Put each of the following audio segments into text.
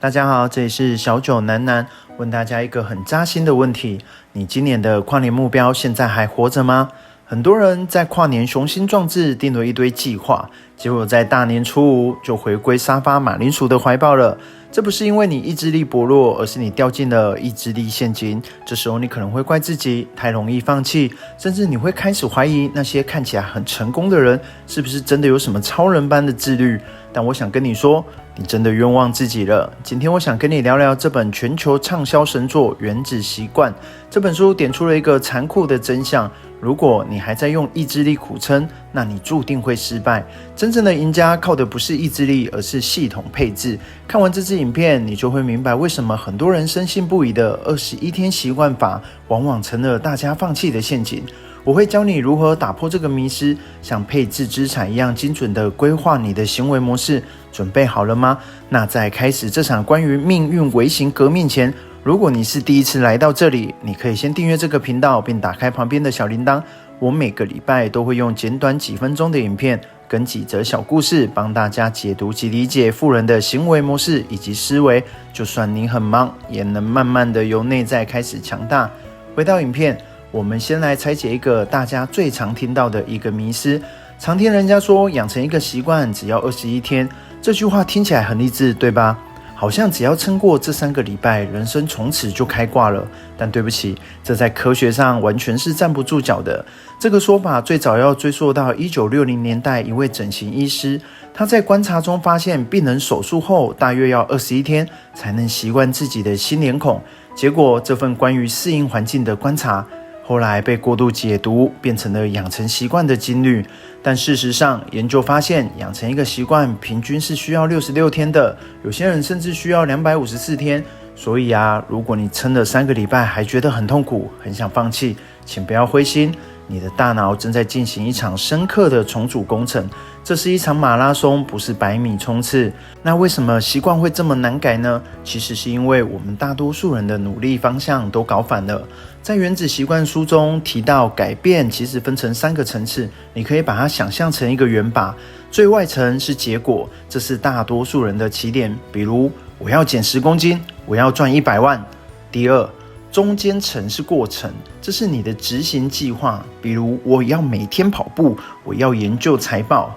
大家好，这里是小九南南，问大家一个很扎心的问题：你今年的跨年目标现在还活着吗？很多人在跨年雄心壮志，定了一堆计划，结果在大年初五就回归沙发马铃薯的怀抱了。这不是因为你意志力薄弱，而是你掉进了意志力陷阱。这时候你可能会怪自己太容易放弃，甚至你会开始怀疑那些看起来很成功的人，是不是真的有什么超人般的自律。但我想跟你说，你真的冤枉自己了。今天我想跟你聊聊这本全球畅销神作《原子习惯》。这本书点出了一个残酷的真相：如果你还在用意志力苦撑，那你注定会失败。真正的赢家靠的不是意志力，而是系统配置。看完这支影片，你就会明白为什么很多人深信不疑的21天习惯法，往往成了大家放弃的陷阱。我会教你如何打破这个迷思，像配置资产一样精准地规划你的行为模式。准备好了吗？那在开始这场关于命运微型革命前，如果你是第一次来到这里，你可以先订阅这个频道，并打开旁边的小铃铛。我每个礼拜都会用简短几分钟的影片跟几则小故事，帮大家解读及理解富人的行为模式以及思维。就算你很忙，也能慢慢的由内在开始强大。回到影片，我们先来拆解一个大家最常听到的一个迷思。常听人家说养成一个习惯只要21天，这句话听起来很励志，对吧？好像只要撑过这3个礼拜，人生从此就开挂了。但对不起，这在科学上完全是站不住脚的。这个说法最早要追溯到1960年代一位整形医师，他在观察中发现病人手术后大约要21天才能习惯自己的新脸孔。结果这份关于适应环境的观察后来被过度解读，变成了养成习惯的金律。但事实上，研究发现，养成一个习惯平均是需要66天的，有些人甚至需要254天。所以如果你撑了3个礼拜还觉得很痛苦，很想放弃，请不要灰心，你的大脑正在进行一场深刻的重组工程。这是一场马拉松，不是100米冲刺。那为什么习惯会这么难改呢？其实是因为我们大多数人的努力方向都搞反了。在《原子习惯》书中提到，改变其实分成3个层次，你可以把它想象成一个圆靶。最外层是结果，这是大多数人的起点，比如我要减10公斤，我要赚100万。第二，中间层是过程，这是你的执行计划，比如我要每天跑步，我要研究财报。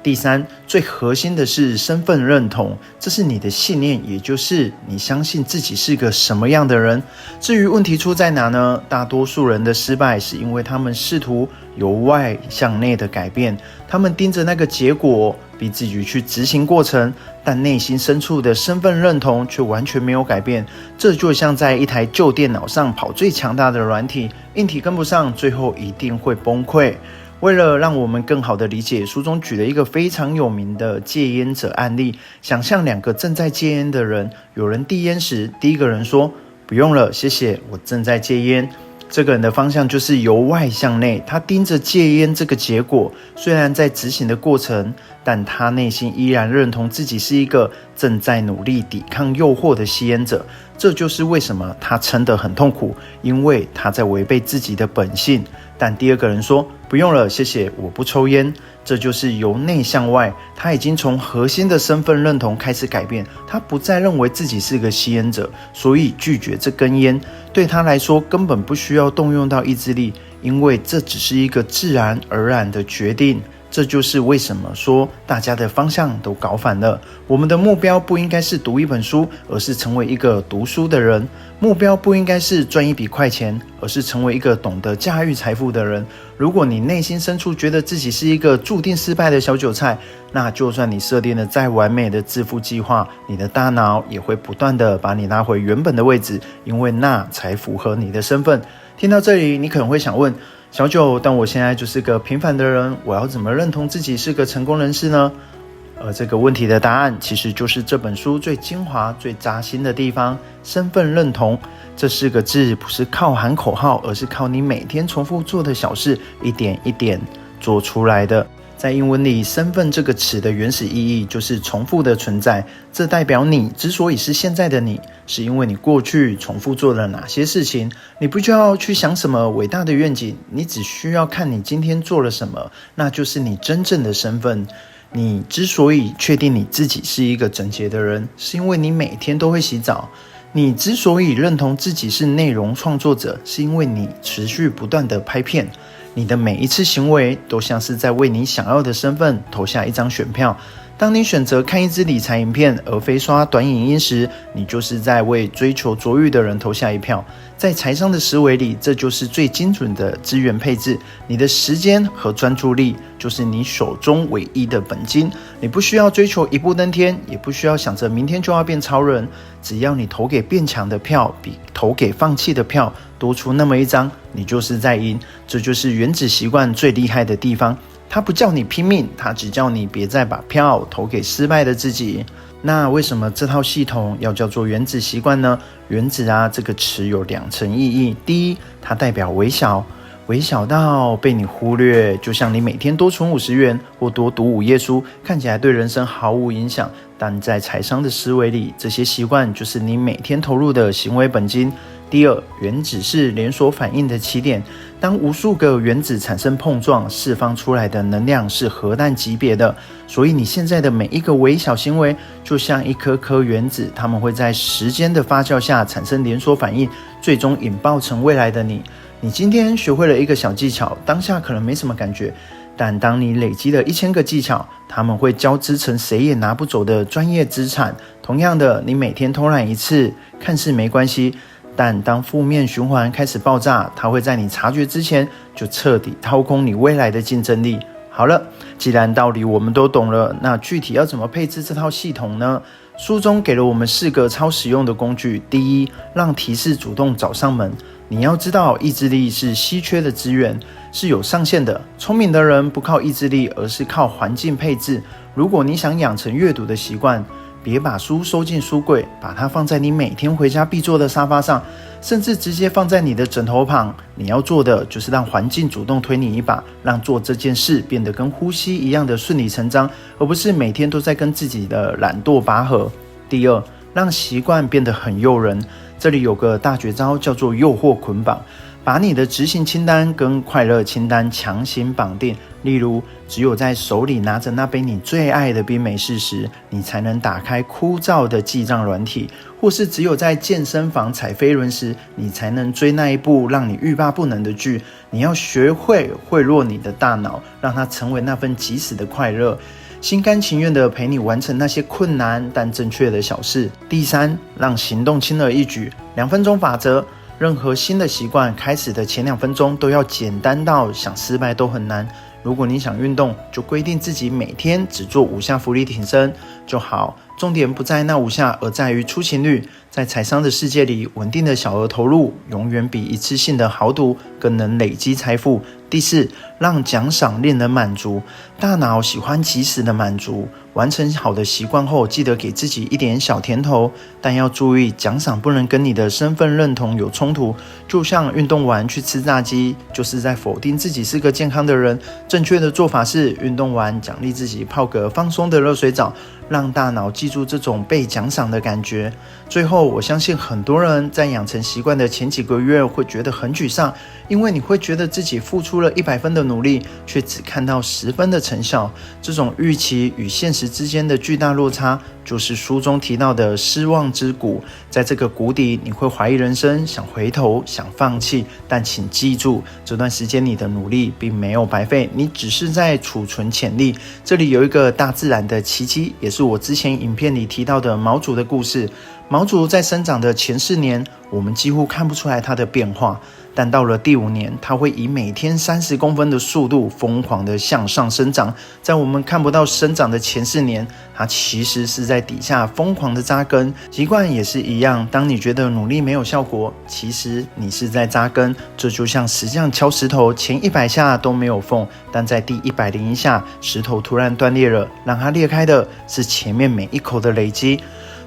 第三，最核心的是身份认同，这是你的信念，也就是你相信自己是个什么样的人。至于问题出在哪呢？大多数人的失败是因为他们试图由外向内的改变，他们盯着那个结果，逼自己去执行过程，但内心深处的身份认同却完全没有改变。这就像在一台旧电脑上跑最强大的软体，硬体跟不上，最后一定会崩溃。为了让我们更好的理解，书中举了一个非常有名的戒烟者案例。想象2个正在戒烟的人，有人递烟时，第一个人说：“不用了，谢谢，我正在戒烟。”这个人的方向就是由外向内，他盯着戒烟这个结果，虽然在执行的过程，但他内心依然认同自己是一个正在努力抵抗诱惑的吸烟者。这就是为什么他撑得很痛苦，因为他在违背自己的本性。但第二个人说：“不用了，谢谢，我不抽烟。”这就是由内向外，他已经从核心的身份认同开始改变，他不再认为自己是个吸烟者，所以拒绝这根烟。对他来说，根本不需要动用到意志力，因为这只是一个自然而然的决定。这就是为什么说大家的方向都搞反了。我们的目标不应该是读一本书，而是成为一个读书的人。目标不应该是赚一笔快钱，而是成为一个懂得驾驭财富的人。如果你内心深处觉得自己是一个注定失败的小韭菜，那就算你设定了再完美的致富计划，你的大脑也会不断的把你拉回原本的位置，因为那才符合你的身份。听到这里，你可能会想问，小九，但我现在就是个平凡的人，我要怎么认同自己是个成功人士呢？而这个问题的答案，其实就是这本书最精华、最扎心的地方——身份认同。这4个字不是靠喊口号，而是靠你每天重复做的小事，一点一点做出来的。在英文里，身份这个词的原始意义就是重复的存在。这代表你之所以是现在的你，是因为你过去重复做了哪些事情。你不需要去想什么伟大的愿景，你只需要看你今天做了什么，那就是你真正的身份。你之所以确定你自己是一个整洁的人，是因为你每天都会洗澡。你之所以认同自己是内容创作者，是因为你持续不断的拍片。你的每一次行为都像是在为你想要的身份投下一张选票。当你选择看一支理财影片而非刷短影音时，你就是在为追求卓越的人投下一票。在财商的思维里，这就是最精准的资源配置。你的时间和专注力就是你手中唯一的本金。你不需要追求一步登天，也不需要想着明天就要变超人。只要你投给变强的票比投给放弃的票多出那么一张，你就是在赢。这就是原子习惯最厉害的地方。他不叫你拼命，他只叫你别再把票投给失败的自己。那为什么这套系统要叫做原子习惯呢？原子这个词有2层意义。第一，它代表微小，微小到被你忽略，就像你每天多存50元或多读5页书，看起来对人生毫无影响，但在财商的思维里，这些习惯就是你每天投入的行为本金。第二，原子是连锁反应的起点。当无数个原子产生碰撞，释放出来的能量是核弹级别的。所以你现在的每一个微小行为，就像一颗颗原子，它们会在时间的发酵下产生连锁反应，最终引爆成未来的你。你今天学会了一个小技巧，当下可能没什么感觉，但当你累积了1000个技巧，它们会交织成谁也拿不走的专业资产。同样的，你每天偷懒一次，看似没关系，但当负面循环开始爆炸，它会在你察觉之前就彻底掏空你未来的竞争力。好了，既然道理我们都懂了，那具体要怎么配置这套系统呢？书中给了我们4个超实用的工具。第一，让提示主动找上门。你要知道，意志力是稀缺的资源，是有上限的。聪明的人不靠意志力，而是靠环境配置。如果你想养成阅读的习惯，别把书收进书柜，把它放在你每天回家必坐的沙发上，甚至直接放在你的枕头旁。你要做的就是让环境主动推你一把，让做这件事变得跟呼吸一样的顺理成章，而不是每天都在跟自己的懒惰拔河。第二，让习惯变得很诱人。这里有个大绝招，叫做诱惑捆绑。把你的执行清单跟快乐清单强行绑定。例如，只有在手里拿着那杯你最爱的冰美式时，你才能打开枯燥的记账软体；或是只有在健身房踩飞轮时，你才能追那一部让你欲罢不能的剧。你要学会贿赂你的大脑，让它成为那份即时的快乐，心甘情愿地陪你完成那些困难但正确的小事。第三，让行动轻而易举。2分钟法则。任何新的习惯开始的前2分钟都要简单到想失败都很难。如果你想运动，就规定自己每天只做5下伏地挺身就好。重点不在那5下，而在于出勤率。在财商的世界里，稳定的小额投入永远比一次性的豪赌更能累积财富。第四，让奖赏令人满足。大脑喜欢及时的满足，完成好的习惯后，记得给自己一点小甜头，但要注意，奖赏不能跟你的身份认同有冲突。就像运动完去吃炸鸡，就是在否定自己是个健康的人。正确的做法是，运动完奖励自己泡个放松的热水澡，让大脑记住这种被奖赏的感觉。最后，我相信很多人在养成习惯的前几个月会觉得很沮丧，因为你会觉得自己付出了100分的努力，却只看到10分的成效。这种预期与现实之间的巨大落差，就是书中提到的失望之谷。在这个谷底，你会怀疑人生，想回头，想放弃，但请记住，这段时间你的努力并没有白费，你只是在储存潜力。这里有一个大自然的奇迹，也是我之前影片里提到的毛竹的故事。毛竹在生长的前4年，我们几乎看不出来它的变化，但到了第5年，它会以每天30公分的速度疯狂地向上生长。在我们看不到生长的前4年，它其实是在底下疯狂地扎根。习惯也是一样，当你觉得努力没有效果，其实你是在扎根。这就像石匠敲石头，前100下都没有缝，但在第101下，石头突然断裂了，让它裂开的是前面每一口的累积。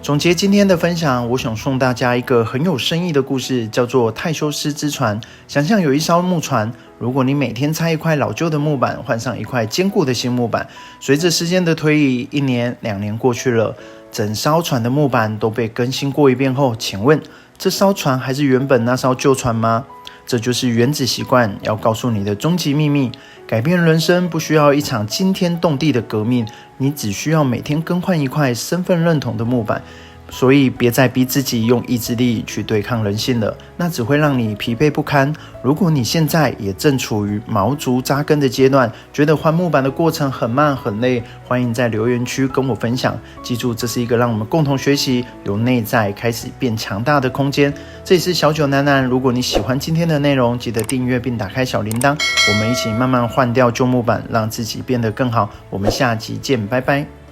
总结今天的分享，我想送大家一个很有深意的故事，叫做泰修斯之船。想象有一艘木船，如果你每天拆一块老旧的木板，换上一块坚固的新木板，随着时间的推移，1年、2年过去了，整艘船的木板都被更新过一遍后，请问这艘船还是原本那艘旧船吗？这就是原子习惯要告诉你的终极秘密。改变人生不需要一场惊天动地的革命，你只需要每天更换一块身份认同的木板。所以别再逼自己用意志力去对抗人性了，那只会让你疲惫不堪。如果你现在也正处于毛竹扎根的阶段，觉得换木板的过程很慢很累，欢迎在留言区跟我分享。记住，这是一个让我们共同学习，由内在开始变强大的空间。这里是小九楠楠，如果你喜欢今天的内容，记得订阅并打开小铃铛，我们一起慢慢换掉旧木板，让自己变得更好。我们下集见，拜拜。